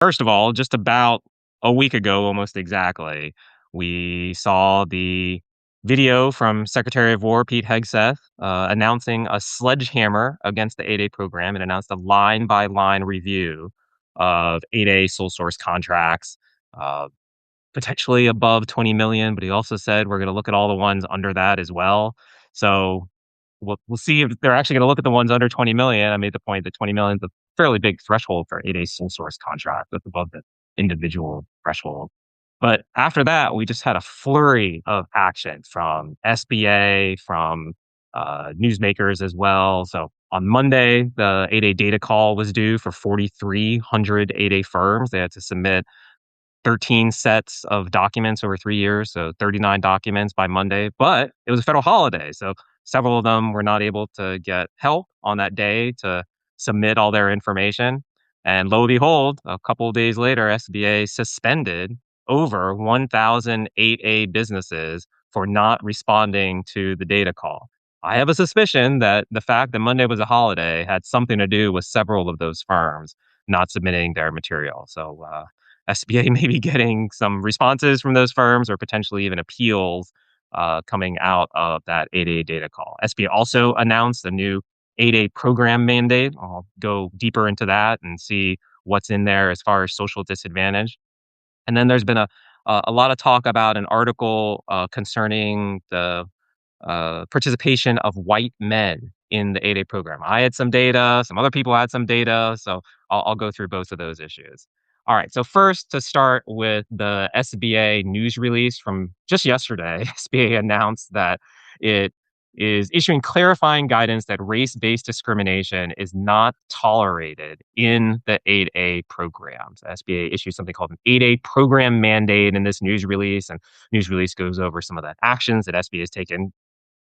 First of all, just about a week ago, almost exactly, we saw the video from Secretary of War Pete Hegseth announcing a sledgehammer against the 8A program and announced a line by line review of 8A sole source contracts, uh, potentially above 20 million. But he also said we're going to look at all the ones under that as well. So we'll see if they're actually going to look at the ones under 20 million. I made the point that 20 million is a fairly big threshold for 8A sole source contract. That's above the individual threshold. But after that, we just had a flurry of action from SBA, from newsmakers as well. So on Monday, the 8A data call was due for 4,300 8A firms. They had to submit 13 sets of documents over 3 years, so 39 documents by Monday, but it was a federal holiday, so several of them were not able to get help on that day to submit all their information, and lo and behold, a couple of days later, SBA suspended over 1,000 8A businesses for not responding to the data call. I have a suspicion that the fact that Monday was a holiday had something to do with several of those firms not submitting their material, so, SBA may be getting some responses from those firms or potentially even appeals coming out of that 8A data call. SBA also announced a new 8A program mandate. I'll go deeper into that and see what's in there as far as social disadvantage. And then there's been a lot of talk about an article concerning the participation of white men in the 8A program. I had some data, some other people had some data, so I'll go through both of those issues. All right, so first to start with the SBA news release from just yesterday, SBA announced that it is issuing clarifying guidance that race-based discrimination is not tolerated in the 8A programs. SBA issued something called an 8A program mandate in this news release, and news release goes over some of the actions that SBA has taken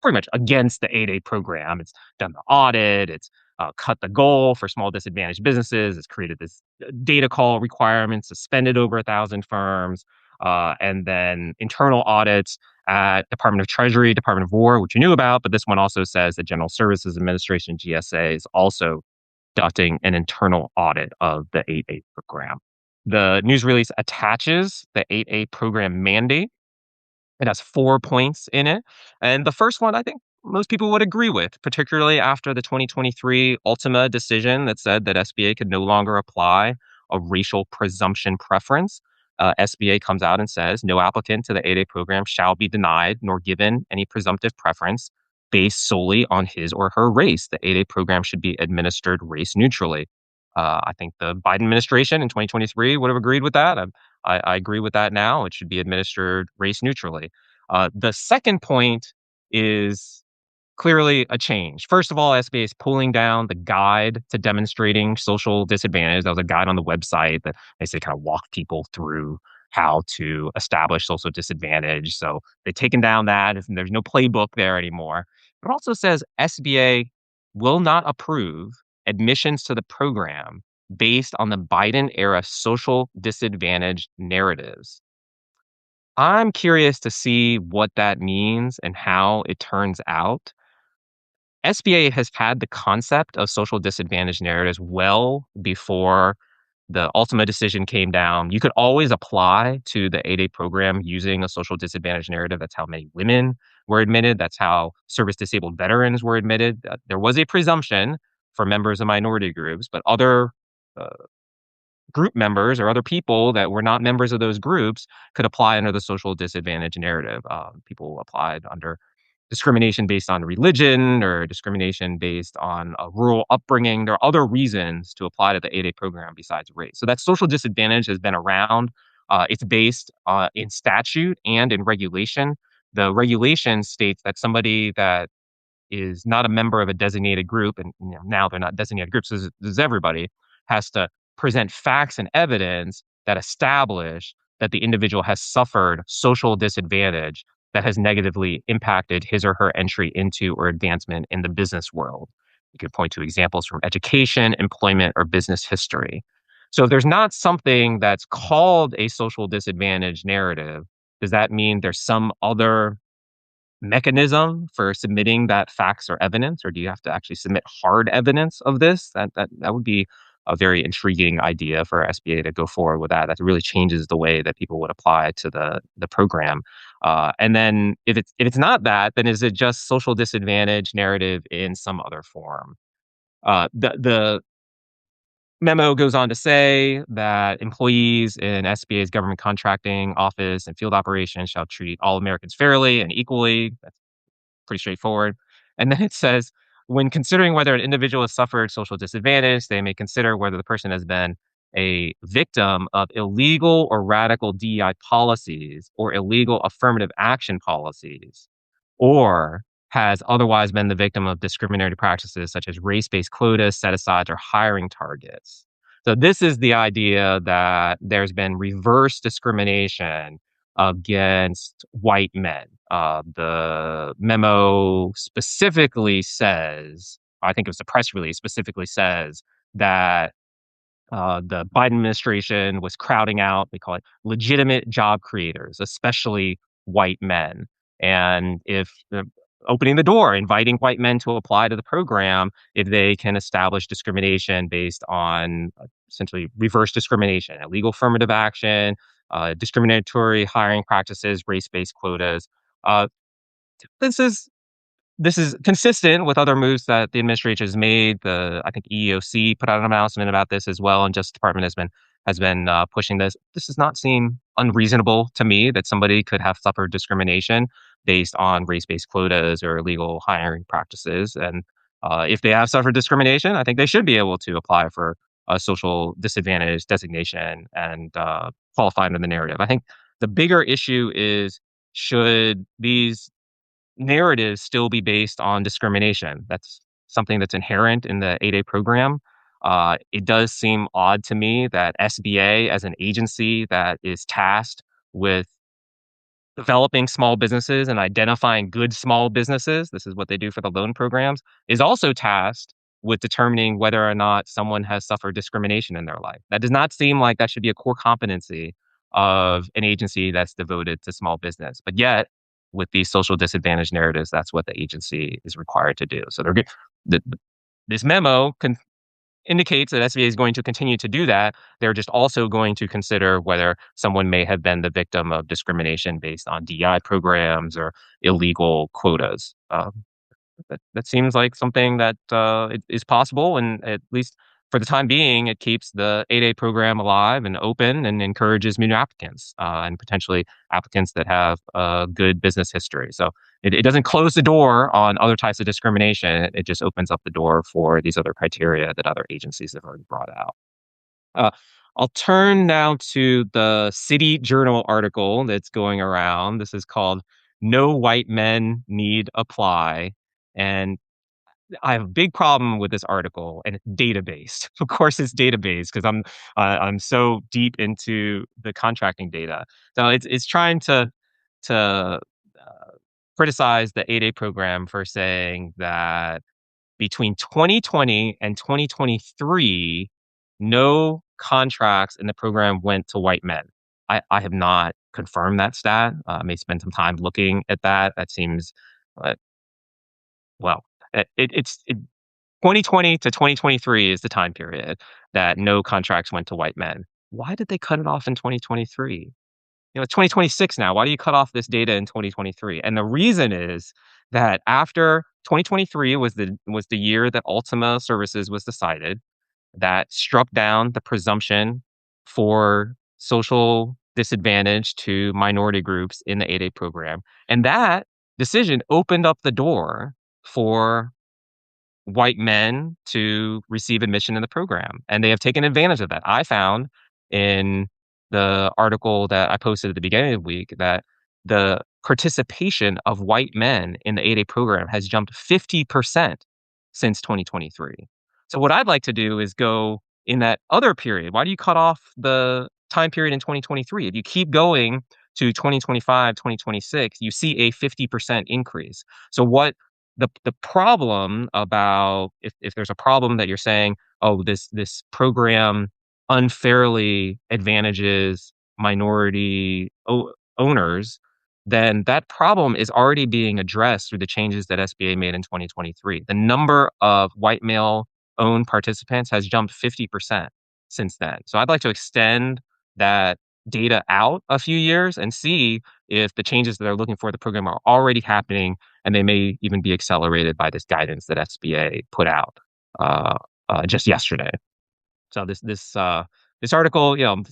pretty much against the 8A program. It's done the audit. It's cut the goal for small disadvantaged businesses. It's created this data call requirement, suspended over 1,000 firms, and then internal audits at Department of Treasury, Department of War, which you knew about. But this one also says the General Services Administration, GSA, is also conducting an internal audit of the 8A program. The news release attaches the 8A program mandate. It has 4 points in it. And the first one, I think most people would agree with, particularly after the 2023 Ultima decision that said that SBA could no longer apply a racial presumption preference. SBA comes out and says no applicant to the 8A program shall be denied nor given any presumptive preference based solely on his or her race. The 8A program should be administered race neutrally. I think the Biden administration in 2023 would have agreed with that. I agree with that now. It should be administered race neutrally. The second point is clearly a change. First of all, SBA is pulling down the guide to demonstrating social disadvantage. That was a guide on the website that basically kind of walked people through how to establish social disadvantage. So they've taken down that. There's no playbook there anymore. It also says SBA will not approve admissions to the program based on the Biden era social disadvantage narratives. I'm curious to see what that means and how it turns out. SBA has had the concept of social disadvantage narratives well before the Ultima decision came down. You could always apply to the 8A program using a social disadvantage narrative. That's how many women were admitted. That's how service disabled veterans were admitted. There was a presumption for members of minority groups, but other uh, group members or other people that were not members of those groups could apply under the social disadvantage narrative. People applied under discrimination based on religion or discrimination based on a rural upbringing. There are other reasons to apply to the 8A program besides race. So that social disadvantage has been around. It's based in statute and in regulation. The regulation states that somebody that is not a member of a designated group, and now they're not designated groups, so this is everybody, has to present facts and evidence that establish that the individual has suffered social disadvantage that has negatively impacted his or her entry into or advancement in the business world. You could point to examples from education, employment, or business history. So if there's not something that's called a social disadvantage narrative, does that mean there's some other mechanism for submitting that facts or evidence, or do you have to actually submit hard evidence of this? That would be a very intriguing idea for SBA to go forward with that. That really changes the way that people would apply to the program. And then if it's not that, then is it just social disadvantage narrative in some other form? The memo goes on to say that employees in SBA's government contracting office and field operations shall treat all Americans fairly and equally. That's pretty straightforward. And then it says, when considering whether an individual has suffered social disadvantage, they may consider whether the person has been a victim of illegal or radical DEI policies or illegal affirmative action policies, or has otherwise been the victim of discriminatory practices such as race-based quotas, set-asides, or hiring targets. So this is the idea that there's been reverse discrimination against white men. The memo specifically says, I think it was the press release specifically says that the Biden administration was crowding out, they call it legitimate job creators, especially white men. And if opening the door, inviting white men to apply to the program, if they can establish discrimination based on essentially reverse discrimination, illegal affirmative action, discriminatory hiring practices, race-based quotas. Uh, this is this is consistent with other moves that the administration has made. I think EEOC put out an announcement about this as well, and Justice Department has been pushing this. This does not seem unreasonable to me that somebody could have suffered discrimination based on race-based quotas or illegal hiring practices. And if they have suffered discrimination, I think they should be able to apply for a social disadvantage designation and qualify under the narrative. I think the bigger issue is, should these narratives still be based on discrimination? That's something that's inherent in the 8A program. It does seem odd to me that SBA, as an agency that is tasked with developing small businesses and identifying good small businesses, this is what they do for the loan programs, is also tasked with determining whether or not someone has suffered discrimination in their life. That does not seem like that should be a core competency of an agency that's devoted to small business. But yet, with these social disadvantage narratives, that's what the agency is required to do. So this memo indicates that SBA is going to continue to do that. They're just also going to consider whether someone may have been the victim of discrimination based on DEI programs or illegal quotas. That seems like something that is possible, and at least for the time being, it keeps the 8A program alive and open and encourages new applicants and potentially applicants that have a good business history. So it doesn't close the door on other types of discrimination. It just opens up the door for these other criteria that other agencies have already brought out. Uh, I'll turn now to the City Journal article that's going around. This is called "No White Men Need Apply." And I have a big problem with this article, and it's data-based. Of course, it's data-based because I'm so deep into the contracting data. So it's trying to criticize the 8A program for saying that between 2020 and 2023, no contracts in the program went to white men. I have not confirmed that stat. I may spend some time looking at that. That seems, uh, well, it's 2020 to 2023 is the time period that no contracts went to white men. Why did they cut it off in 2023? It's 2026 now. Why do you cut off this data in 2023? And the reason is that after 2023 was the year that Ultima Services was decided, that struck down the presumption for social disadvantage to minority groups in the 8A program. And that decision opened up the door for white men to receive admission in the program, and they have taken advantage of that. I found in the article that I posted at the beginning of the week that the participation of white men in the 8A program has jumped 50% since 2023. So what I'd like to do is go in that other period. Why do you cut off the time period in 2023? If you keep going to 2025, 2026, you see a 50% increase. So what the problem about, if there's a problem that you're saying, oh, this program unfairly advantages minority owners, then that problem is already being addressed through the changes that SBA made in 2023. The number of white male own participants has jumped 50% since then. So I'd like to extend that data out a few years and see if the changes that they're looking for in the program are already happening, and they may even be accelerated by this guidance that SBA put out uh, just yesterday. So this article,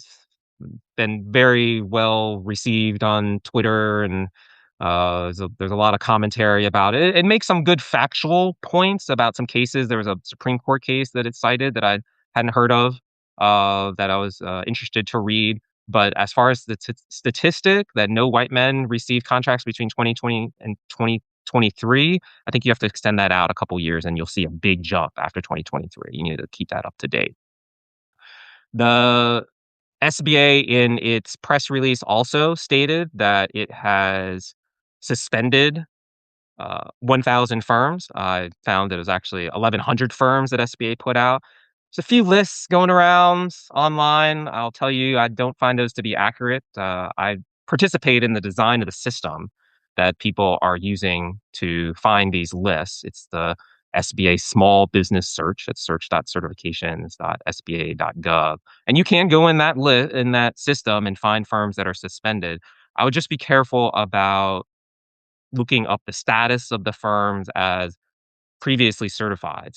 been very well received on Twitter, and there's a lot of commentary about it. It makes some good factual points about some cases. There was a Supreme Court case that it cited that I hadn't heard of, that I was interested to read. But as far as the statistic that no white men received contracts between 2020 and 2023, I think you have to extend that out a couple years, and you'll see a big jump after 2023. You need to keep that up to date. The SBA, in its press release, also stated that it has suspended 1,000 firms. I found that it was actually 1,100 firms that SBA put out. There's a few lists going around online. I'll tell you, I don't find those to be accurate. I participate in the design of the system that people are using to find these lists. It's the SBA Small Business Search. It's search.certifications.sba.gov. And you can go in that system and find firms that are suspended. I would just be careful about looking up the status of the firms as previously certified.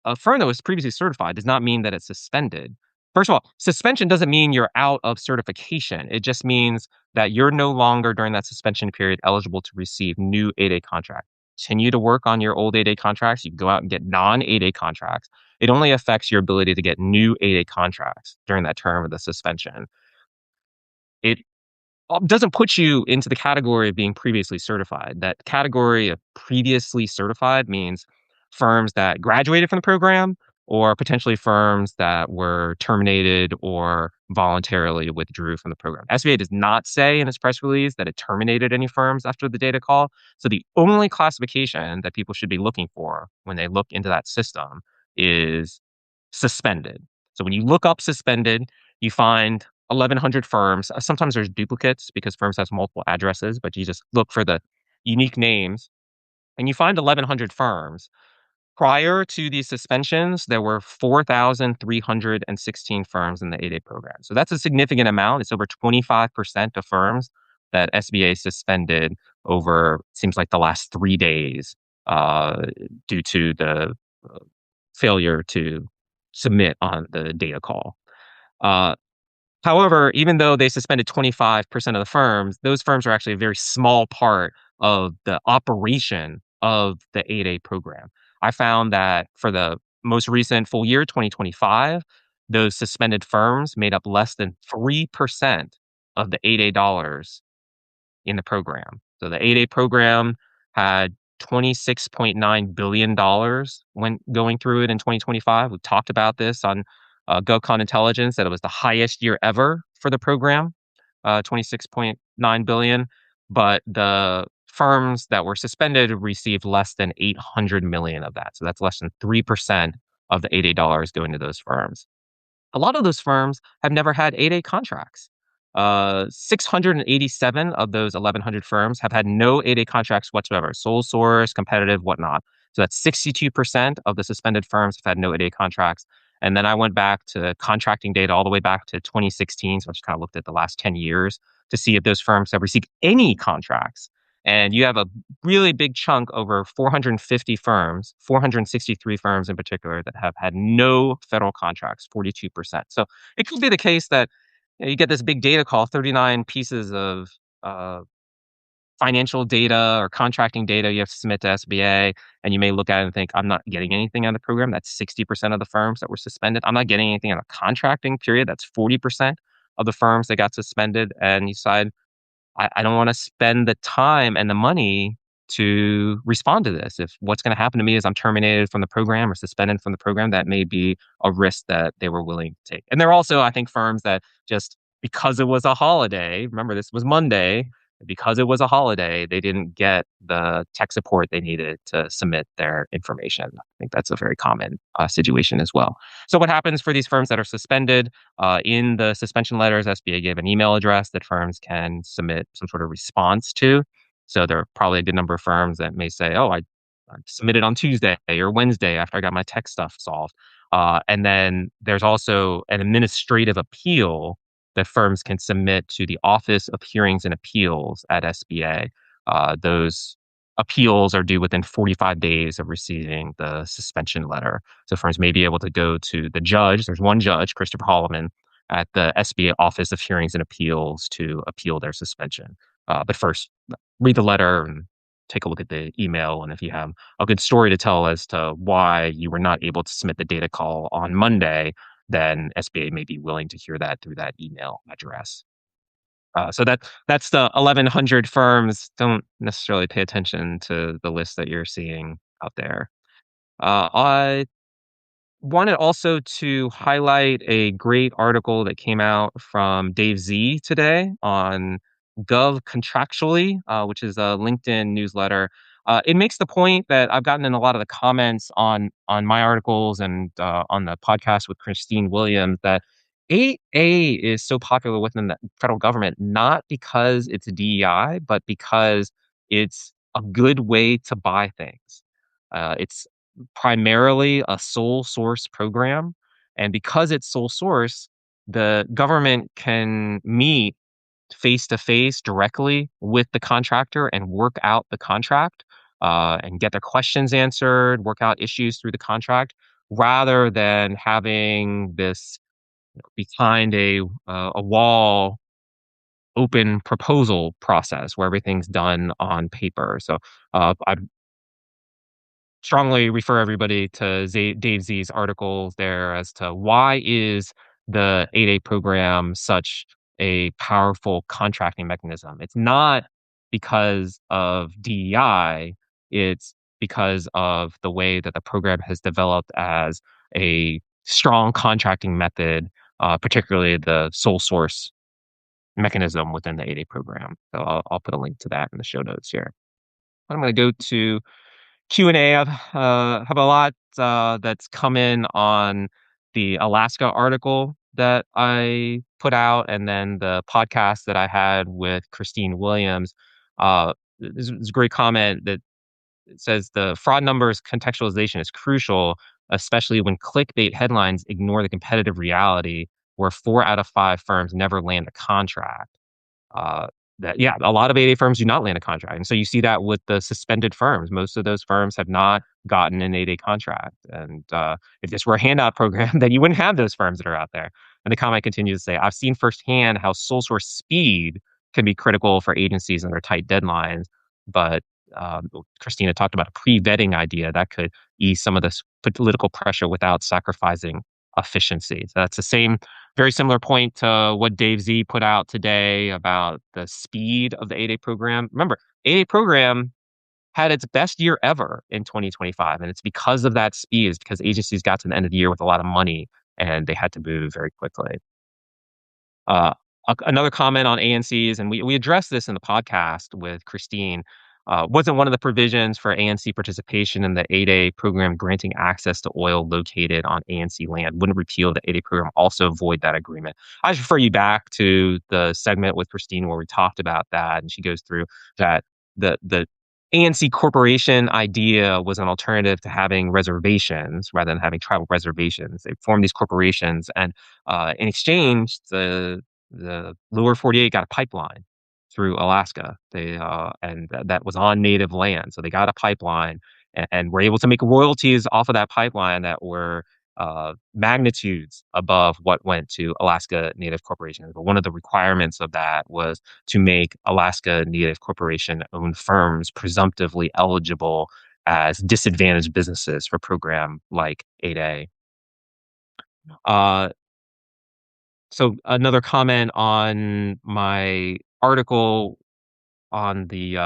A firm that was previously certified does not mean that it's suspended. First of all, suspension doesn't mean you're out of certification. It just means that you're no longer, during that suspension period, eligible to receive new 8A contracts. Continue to work on your old 8A contracts. You can go out and get non-8A contracts. It only affects your ability to get new 8A contracts during that term of the suspension. It doesn't put you into the category of being previously certified. That category of previously certified means firms that graduated from the program, or potentially firms that were terminated or voluntarily withdrew from the program. SBA does not say in its press release that it terminated any firms after the data call. So the only classification that people should be looking for when they look into that system is suspended. So when you look up suspended, you find 1,100 firms. Sometimes there's duplicates because firms have multiple addresses, but you just look for the unique names and you find 1,100 firms. Prior to these suspensions, there were 4,316 firms in the 8A program. So that's a significant amount. It's over 25% of firms that SBA suspended over, seems like, the last 3 days due to the failure to submit on the data call. However, even though they suspended 25% of the firms, those firms are actually a very small part of the operation of the 8A program. I found that for the most recent full year, 2025, those suspended firms made up less than 3% of the 8A dollars in the program. So the 8A program had $26.9 billion when going through it in 2025. We talked about this on GovCon Intelligence, that it was the highest year ever for the program, 26.9 billion. But the firms that were suspended received less than 800 million of that. So that's less than 3% of the 8A dollars going to those firms. A lot of those firms have never had 8A contracts. 687 of those 1,100 firms have had no 8A contracts whatsoever, sole source, competitive, whatnot. So that's 62% of the suspended firms have had no 8A contracts. And then I went back to contracting data all the way back to 2016. So I just kind of looked at the last 10 years to see if those firms have received any contracts. And you have a really big chunk, over 450 firms, 463 firms in particular, that have had no federal contracts, 42%. So it could be the case that you get this big data call, 39 pieces of financial data or contracting data you have to submit to SBA, and you may look at it and think, I'm not getting anything out of the program. That's 60% of the firms that were suspended. I'm not getting anything out of contracting period. That's 40% of the firms that got suspended. And you decide, I don't want to spend the time and the money to respond to this. If what's going to happen to me is I'm terminated from the program or suspended from the program, that may be a risk that they were willing to take. And there are also, I think, firms that just, because it was a holiday, remember this was Monday, because it was a holiday, they didn't get the tech support they needed to submit their information. I think that's a very common situation as well. So what happens for these firms that are suspended? In the suspension letters, SBA gave an email address that firms can submit some sort of response to. So there are probably a good number of firms that may say, oh, I submitted on Tuesday or Wednesday after I got my tech stuff solved. And then there's also an administrative appeal that firms can submit to the Office of Hearings and Appeals at SBA. Those appeals are due within 45 days of receiving the suspension letter. So firms may be able to go to the judge. There's one judge, Christopher Holloman, at the SBA Office of Hearings and Appeals to appeal their suspension. But first, read the letter and take a look at the email. And if you have a good story to tell as to why you were not able to submit the data call on Monday, then SBA may be willing to hear that through that email address. So that's the 1,100 firms. Don't necessarily pay attention to the list that you're seeing out there. I wanted also to highlight a great article that came out from Dave Z today on Gov Contractually, which is a LinkedIn newsletter. It makes the point that I've gotten in a lot of the comments on my articles and on the podcast with Christine Williams that 8A is so popular within the federal government, not because it's DEI, but because it's a good way to buy things. It's primarily a sole source program. And because it's sole source, the government can meet face to face directly with the contractor and work out the contract and get their questions answered, work out issues through the contract, rather than having this behind a wall open proposal process where everything's done on paper. So I strongly refer everybody to Dave Z's articles there as to why is the 8A program such a powerful contracting mechanism. It's not because of DEI, it's because of the way that the program has developed as a strong contracting method, particularly the sole source mechanism within the 8A program. So I'll put a link to that in the show notes here. I'm going to go to Q&A. I have a lot that's come in on the Alaska article that I put out, and then the podcast that I had with Christine Williams. There's a great comment that says the fraud numbers contextualization is crucial, especially when clickbait headlines ignore the competitive reality where 4 out of 5 firms never land a contract. Uh, that yeah, a lot of 8A firms do not land a contract, and so you see that with the suspended firms. Most of those firms have not gotten an 8A contract, and if this were a handout program, then you wouldn't have those firms that are out there. And the comment continues to say, "I've seen firsthand how sole source speed can be critical for agencies and their tight deadlines, but." Christina talked about a pre-vetting idea that could ease some of this political pressure without sacrificing efficiency. So that's the same very similar point to what Dave Z put out today about the speed of the 8A program. Remember, 8A program had its best year ever in 2025, and it's because of that speed. It's because agencies got to the end of the year with a lot of money, and they had to move very quickly. Uh, Another comment on ANCs, and we addressed this in the podcast with Christine, wasn't one of the provisions for ANC participation in the 8A program granting access to oil located on ANC land. Wouldn't repeal the 8A program also void that agreement? I just refer you back to the segment with Christine where we talked about that, and she goes through that the ANC corporation idea was an alternative to having reservations rather than having tribal reservations. They formed these corporations, and in exchange, the lower 48 got a pipeline through Alaska. That was on native land, so they got a pipeline and were able to make royalties off of that pipeline that were magnitudes above what went to Alaska Native Corporation. But one of the requirements of that was to make Alaska Native Corporation owned firms presumptively eligible as disadvantaged businesses for a program like 8A. So another comment on my article on the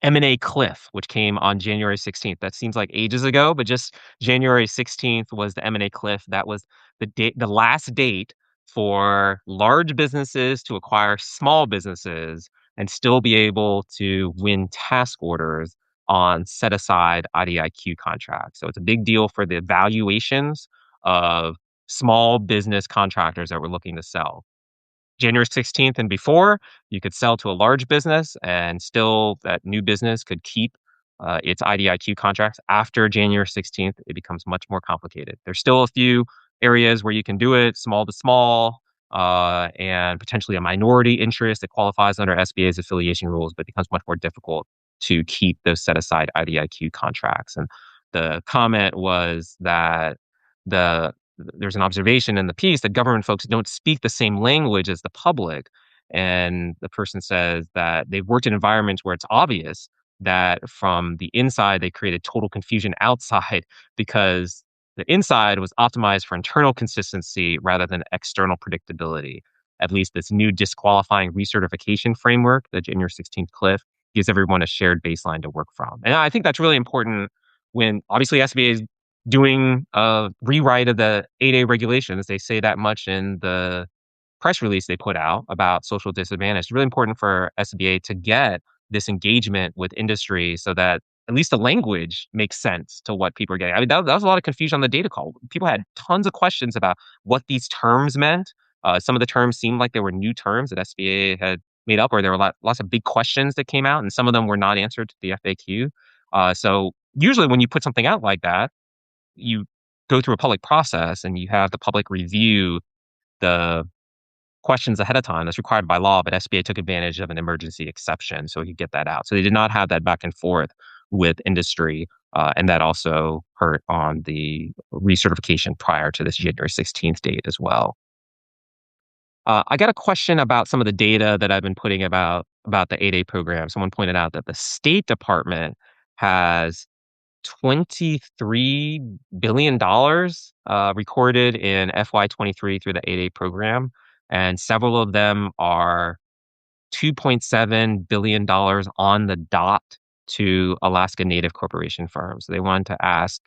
M&A cliff, which came on January 16th. That seems like ages ago, but just January 16th was the M&A cliff. That was the last date for large businesses to acquire small businesses and still be able to win task orders on set aside IDIQ contracts. So it's a big deal for the valuations of small business contractors that were looking to sell. January 16th and before, you could sell to a large business and still that new business could keep its IDIQ contracts after January 16th, it becomes much more complicated. There's still a few areas where you can do it, small to small, and potentially a minority interest that qualifies under SBA's affiliation rules, but it becomes much more difficult to keep those set aside IDIQ contracts. And the comment was that there's an observation in the piece that government folks don't speak the same language as the public. And the person says that they've worked in environments where it's obvious that from the inside, they created total confusion outside because the inside was optimized for internal consistency rather than external predictability. At least this new disqualifying recertification framework, the January 16th cliff, gives everyone a shared baseline to work from. And I think that's really important when obviously SBA is doing a rewrite of the 8A regulations. They say that much in the press release they put out about social disadvantage. It's really important for SBA to get this engagement with industry so that at least the language makes sense to what people are getting. I mean, that was a lot of confusion on the data call. People had tons of questions about what these terms meant. Some of the terms seemed like they were new terms that SBA had made up, or there were lots of big questions that came out, and some of them were not answered to the FAQ. So usually when you put something out like that, you go through a public process and you have the public review the questions ahead of time. That's required by law, but SBA took advantage of an emergency exception so he could get that out. So they did not have that back and forth with industry, and that also hurt on the recertification prior to this January 16th date as well. I got a question about some of the data that I've been putting about the 8A program. Someone pointed out that the State Department has $23 billion recorded in FY23 through the 8A program, and several of them are $2.7 billion on the dot to Alaska Native corporation firms. So they wanted to ask,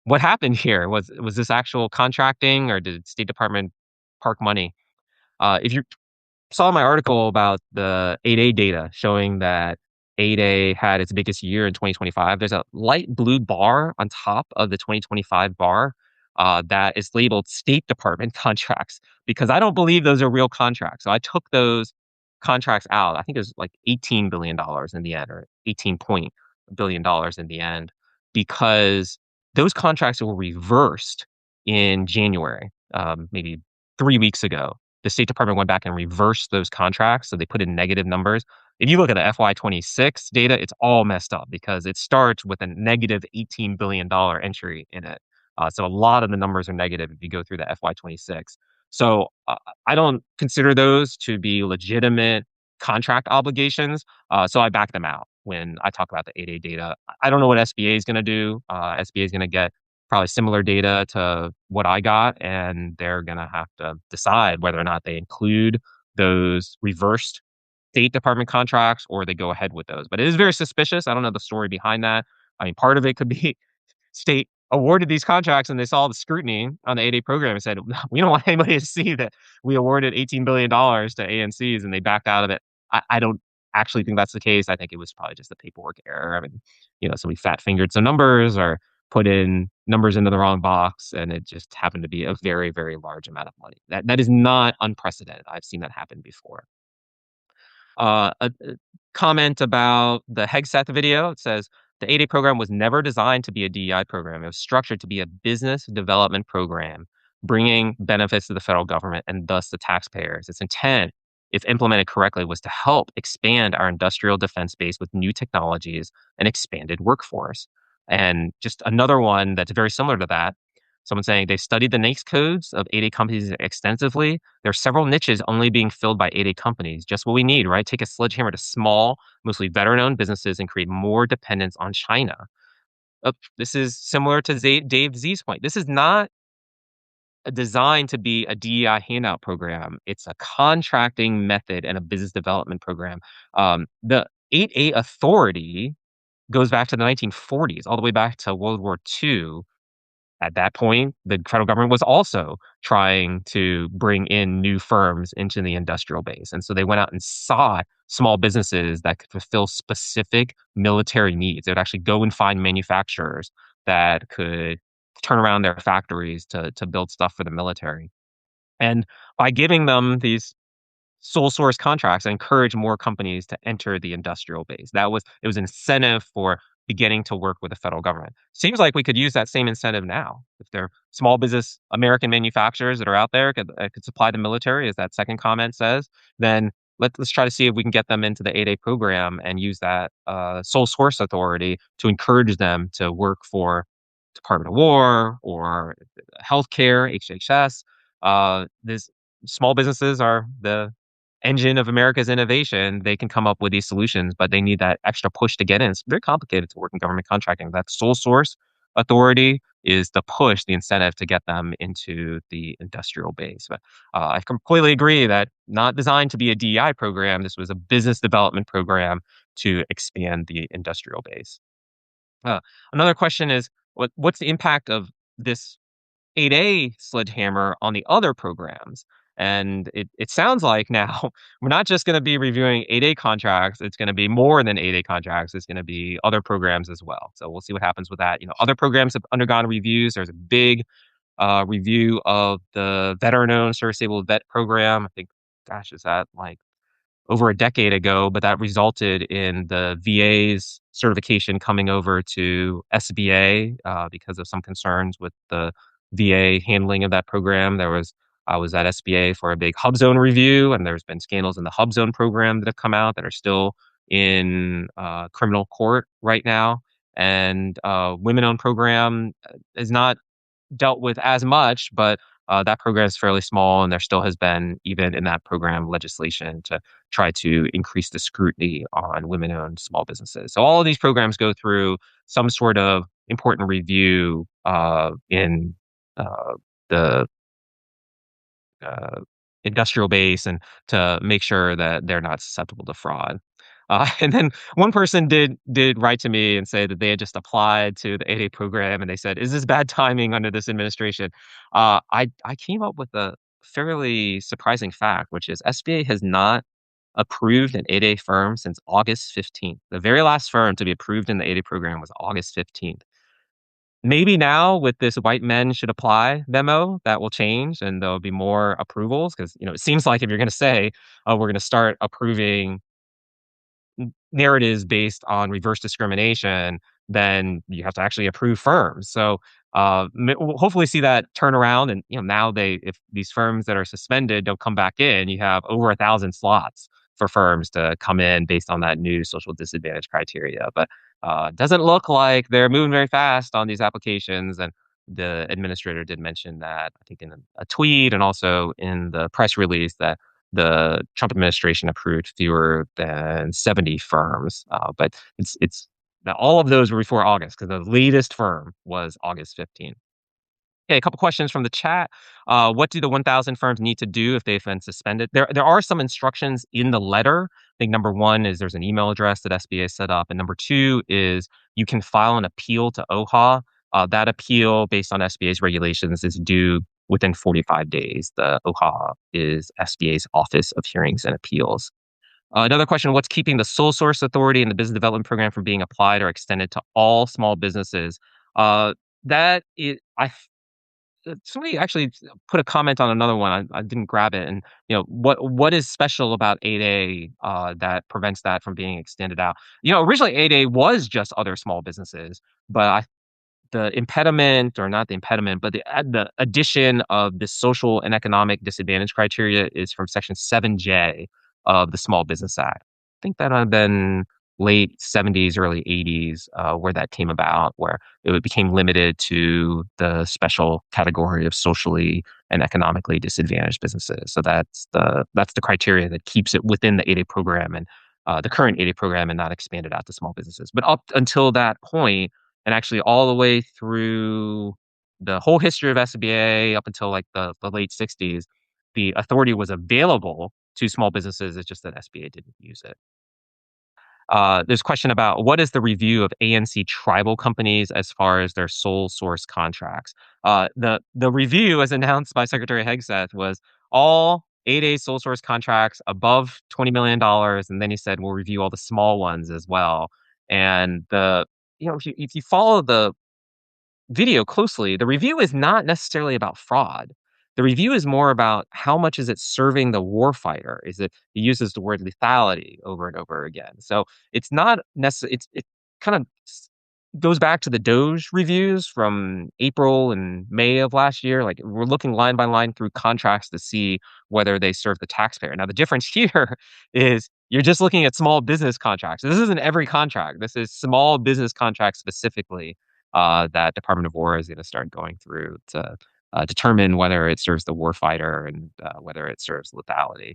what happened here? Was this actual contracting, or did State Department park money? If you saw my article about the 8A data showing that 8A had its biggest year in 2025. There's a light blue bar on top of the 2025 bar that is labeled State Department contracts because I don't believe those are real contracts. So I took those contracts out. I think it was like $18 billion in the end, or 18 point billion dollars in the end, because those contracts were reversed in January, maybe 3 weeks ago. The State Department went back and reversed those contracts, so they put in negative numbers. If you look at the FY26 data, it's all messed up because it starts with a negative $18 billion entry in it. So a lot of the numbers are negative if you go through the FY26. So I don't consider those to be legitimate contract obligations. So I back them out when I talk about the 8A data. I don't know what SBA is going to do. SBA is going to get probably similar data to what I got, and they're going to have to decide whether or not they include those reversed State Department contracts or they go ahead with those. But it is very suspicious. I don't know the story behind that. I mean, part of it could be state awarded these contracts and they saw the scrutiny on the 8A program and said, we don't want anybody to see that we awarded $18 billion to ANCs, and they backed out of it. I don't actually think that's the case. I think it was probably just a paperwork error. I mean, somebody fat fingered some numbers or put in numbers into the wrong box, and it just happened to be a very, very large amount of money. That is not unprecedented. I've seen that happen before. A comment about the Hegseth video. It says, the 8A program was never designed to be a DEI program. It was structured to be a business development program, bringing benefits to the federal government and thus the taxpayers. Its intent, if implemented correctly, was to help expand our industrial defense base with new technologies and expanded workforce. And just another one that's very similar to that, someone saying they've studied the NAICS codes of 8A companies extensively. There are several niches only being filled by 8A companies. Just what we need, right? Take a sledgehammer to small, mostly veteran-owned businesses and create more dependence on China. This is similar to Dave Z's point. This is not designed to be a DEI handout program. It's a contracting method and a business development program. The 8A authority goes back to the 1940s, all the way back to World War II. At that point, the federal government was also trying to bring in new firms into the industrial base. And so they went out and sought small businesses that could fulfill specific military needs. They would actually go and find manufacturers that could turn around their factories to build stuff for the military. And by giving them these sole source contracts and encourage more companies to enter the industrial base. It was incentive for beginning to work with the federal government. Seems like we could use that same incentive now. If there are small business American manufacturers that are out there could supply the military, as that second comment says, then let's try to see if we can get them into the 8A program and use that sole source authority to encourage them to work for Department of War or healthcare, HHS. This small businesses are the engine of America's innovation. They can come up with these solutions, but they need that extra push to get in. It's very complicated to work in government contracting. That sole source authority is the push, the incentive to get them into the industrial base. But I completely agree that not designed to be a DEI program. This was a business development program to expand the industrial base. Uh, Another question is what's the impact of this 8A sledgehammer on the other programs? And it sounds like now we're not just going to be reviewing 8A contracts. It's going to be more than 8A contracts. It's going to be other programs as well. So we'll see what happens with that. You know, other programs have undergone reviews. There's a big review of the veteran-owned service-able vet program. I think, gosh, is that like over a decade ago, but that resulted in the VA's certification coming over to SBA because of some concerns with the VA handling of that program. I was at SBA for a big hub zone review, and there's been scandals in the hub zone program that have come out that are still in criminal court right now. And women-owned program is not dealt with as much, but that program is fairly small, and there still has been, even in that program, legislation to try to increase the scrutiny on women-owned small businesses. So all of these programs go through some sort of important review in the uh, industrial base and to make sure that they're not susceptible to fraud. And then one person did write to me and say that they had just applied to the 8A program, and they said, "Is this bad timing under this administration?" I came up with a fairly surprising fact, which is SBA has not approved an 8A firm since August 15th. The very last firm to be approved in the 8A program was August 15th. Maybe now with this white men should apply memo, that will change and there'll be more approvals because, you know, it seems like if you're going to say, oh, we're going to start approving narratives based on reverse discrimination, then you have to actually approve firms. So we'll hopefully see that turn around. And you know, now if these firms that are suspended don't come back in, you have over 1,000 slots for firms to come in based on that new social disadvantage criteria. But it doesn't look like they're moving very fast on these applications. And the administrator did mention that, I think, in a tweet and also in the press release, that the Trump administration approved fewer than 70 firms. But it's now all of those were before August because the latest firm was August 15th. Okay, a couple questions from the chat. What do the 1,000 firms need to do if they've been suspended? There are some instructions in the letter. I think number one is there's an email address that SBA set up, and number two is you can file an appeal to OHA. That appeal, based on SBA's regulations, is due within 45 days. The OHA is SBA's Office of Hearings and Appeals. Another question, what's keeping the sole source authority in the business development program from being applied or extended to all small businesses? That is, somebody actually put a comment on another one. I didn't grab it. And you know, what is special about 8A that prevents that from being extended out? You know, originally 8A was just other small businesses, but the impediment, or not the impediment, but the addition of the social and economic disadvantage criteria is from Section 7J of the Small Business Act. I think that might have been late 70s, early 80s, where that came about, where it became limited to the special category of socially and economically disadvantaged businesses. So that's the criteria that keeps it within the 8A program and the current 8A program, and not expanded out to small businesses. But up until that point, and actually all the way through the whole history of SBA up until like the late 60s, the authority was available to small businesses. It's just that SBA didn't use it. There's a question about what is the review of ANC tribal companies as far as their sole source contracts. The review, as announced by Secretary Hegseth, was all 8A sole source contracts above $20 million, and then he said we'll review all the small ones as well. And if you follow the video closely, the review is not necessarily about fraud. The review is more about how much is it serving the warfighter? Is it he uses the word lethality over and over again. So it's not necessarily it kind of goes back to the Doge reviews from April and May of last year. Like we're looking line by line through contracts to see whether they serve the taxpayer. Now the difference here is you're just looking at small business contracts. This isn't every contract. This is small business contracts specifically that Department of War is going to start going through to determine whether it serves the warfighter and whether it serves lethality.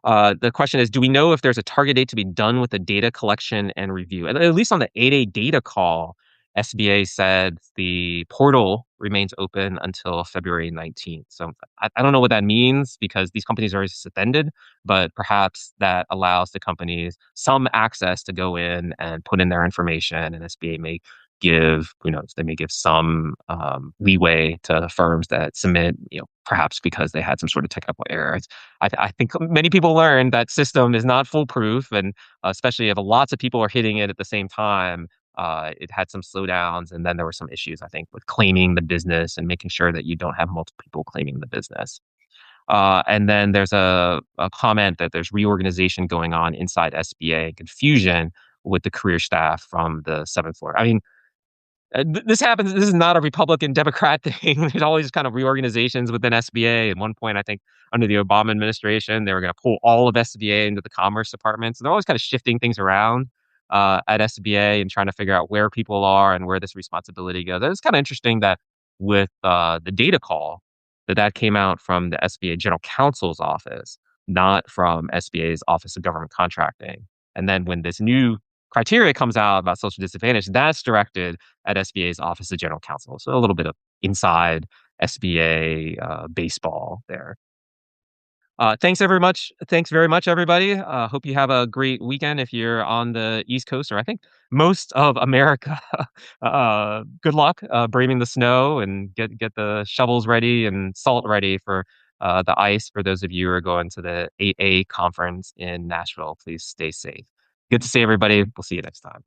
The question is, do we know if there's a target date to be done with the data collection and review? At least on the 8A data call, SBA said the portal remains open until February 19th. So I don't know what that means because these companies are suspended, but perhaps that allows the companies some access to go in and put in their information, and SBA may give, who knows, they may give some leeway to firms that submit, perhaps because they had some sort of technical error. I think many people learned that system is not foolproof, and especially if lots of people are hitting it at the same time, it had some slowdowns, and then there were some issues, I think, with claiming the business and making sure that you don't have multiple people claiming the business. And then there's a comment that there's reorganization going on inside SBA, confusion with the career staff from the seventh floor. I mean, this happens. This is not a Republican Democrat thing. There's always kind of reorganizations within SBA. At one point, I think under the Obama administration, they were going to pull all of SBA into the Commerce Department. So they're always kind of shifting things around at SBA and trying to figure out where people are and where this responsibility goes. It's kind of interesting that with the data call, that came out from the SBA General Counsel's office, not from SBA's Office of Government Contracting. And then when this new criteria comes out about social disadvantage, that's directed at SBA's Office of General Counsel. So a little bit of inside SBA baseball there. Thanks very much. Thanks very much, everybody. Hope you have a great weekend if you're on the East Coast, or I think most of America. Good luck braving the snow, and get the shovels ready and salt ready for the ice. For those of you who are going to the 8A conference in Nashville, please stay safe. Good to see everybody. We'll see you next time.